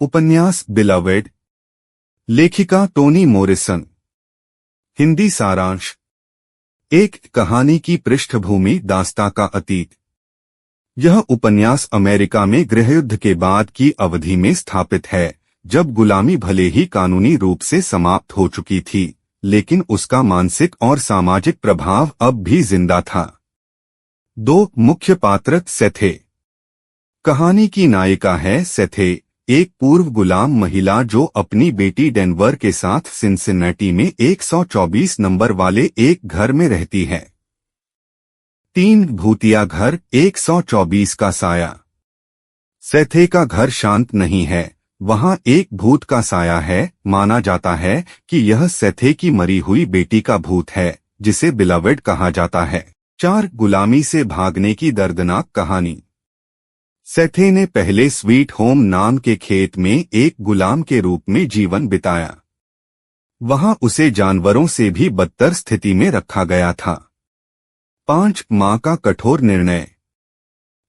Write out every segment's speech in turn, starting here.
उपन्यास बिलवेड, लेखिका Tony Morrison. Hindi सारांश। एक कहानी की पृष्ठभूमि, दास्तां का अतीत। यह उपन्यास अमेरिका में गृहयुद्ध के बाद की अवधि में स्थापित है, जब गुलामी भले ही कानूनी रूप से समाप्त हो चुकी थी, लेकिन उसका मानसिक और सामाजिक प्रभाव अब भी जिंदा था। दो मुख्य पात्र सेथे। कहानी की नायिका है सेथे, एक पूर्व गुलाम महिला जो अपनी बेटी डेनवर के साथ सिंसिन्नाटी में 124 नंबर वाले एक घर में रहती है। 3 भूतिया घर, 124 का साया। सेथे का घर शांत नहीं है, वहां एक भूत का साया है। माना जाता है कि यह सेथे की मरी हुई बेटी का भूत है, जिसे बिलवेड कहा जाता है। 4 गुलामी से भागने की दर्दनाक कहानी। सेथे ने पहले स्वीट होम नाम के खेत में एक गुलाम के रूप में जीवन बिताया। वहां उसे जानवरों से भी बदतर स्थिति में रखा गया था। 5 मां का कठोर निर्णय।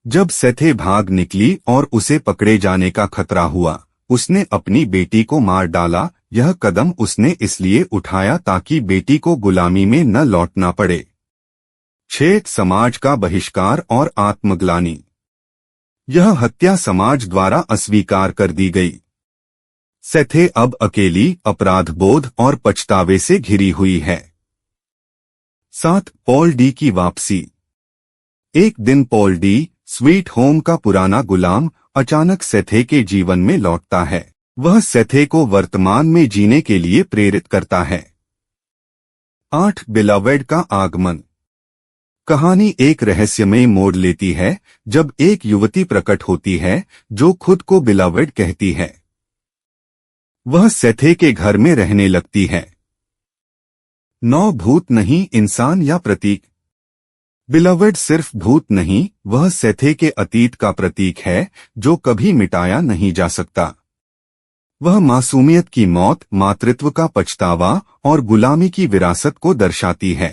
जब सेथे भाग निकली और उसे पकड़े जाने का खतरा हुआ, उसने अपनी बेटी को मार डाला। यह कदम उसने इसलिए उठाया ताकि बेटी को गुलामी में न लौटना पड़े। 6 समाज का बहिष्कार और आत्मग्लानि। यह हत्या समाज द्वारा अस्वीकार कर दी गई। सेथे अब अकेली, अपराधबोध और पछतावे से घिरी हुई है। 7 पॉल डी की वापसी। एक दिन पॉल डी, स्वीट होम का पुराना गुलाम, अचानक सेथे के जीवन में लौटता है। वह सेथे को वर्तमान में जीने के लिए प्रेरित करता है। 8 बिलवेड का आगमन। कहानी एक रहस्यमय मोड़ लेती है जब एक युवती प्रकट होती है जो खुद को बिलवेड कहती है। वह सेथे के घर में रहने लगती है। 9 भूत नहीं, इंसान या प्रतीक। बिलवेड सिर्फ भूत नहीं, वह सेथे के अतीत का प्रतीक है जो कभी मिटाया नहीं जा सकता। वह मासूमियत की मौत, मातृत्व का पछतावा और गुलामी की विरासत को दर्शाती है।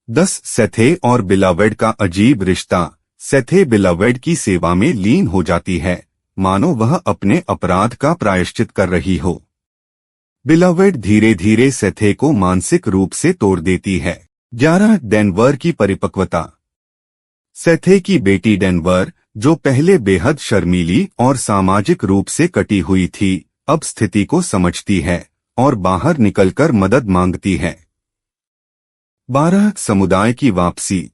10 सेथे और बिलवेड का अजीब रिश्ता। सेथे बिलवेड की सेवा में लीन हो जाती है, मानो वह अपने अपराध का प्रायश्चित कर रही हो। बिलवेड धीरे धीरे सेथे को मानसिक रूप से तोड़ देती है। 11 डेनवर की परिपक्वता। सेथे की बेटी डेनवर, जो पहले बेहद शर्मीली और सामाजिक रूप से कटी हुई थी, अब स्थिति को समझती है और बाहर निकलकर मदद मांगती है। 12 समुदाय की वापसी।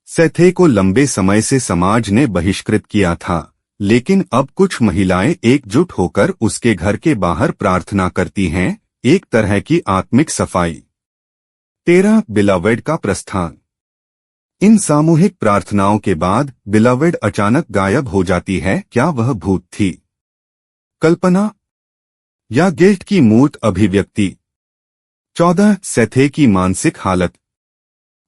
सेथे को लंबे समय से समाज ने बहिष्कृत किया था, लेकिन अब कुछ महिलाएं एकजुट होकर उसके घर के बाहर प्रार्थना करती हैं, एक तरह की आत्मिक सफाई। 13 बिलवेड का प्रस्थान। इन सामूहिक प्रार्थनाओं के बाद बिलवेड अचानक गायब हो जाती है। क्या वह भूत थी, कल्पना या गिल्ट की मूर्त अभिव्यक्ति? 14 सेथे की मानसिक हालत।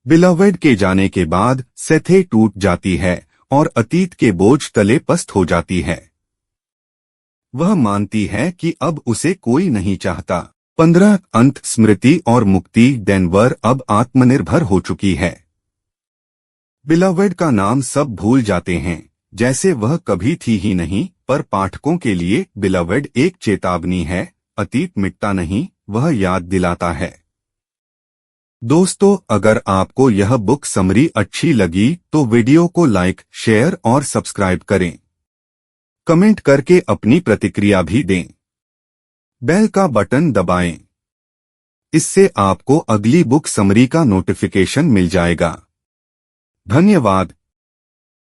बिलवेड के जाने के बाद सेथे टूट जाती है और अतीत के बोझ तले पस्त हो जाती है। वह मानती है कि अब उसे कोई नहीं चाहता। 15 अंत, स्मृति और मुक्ति। डेनवर अब आत्मनिर्भर हो चुकी है। बिलवेड का नाम सब भूल जाते हैं, जैसे वह कभी थी ही नहीं, पर पाठकों के लिए बिलवेड एक चेतावनी है। अतीत मिटता नहीं, वह याद दिलाता है। दोस्तों, अगर आपको यह बुक समरी अच्छी लगी तो वीडियो को लाइक, शेयर और सब्सक्राइब करें। कमेंट करके अपनी प्रतिक्रिया भी दें। बेल का बटन दबाएं। इससे आपको अगली बुक समरी का नोटिफिकेशन मिल जाएगा। धन्यवाद।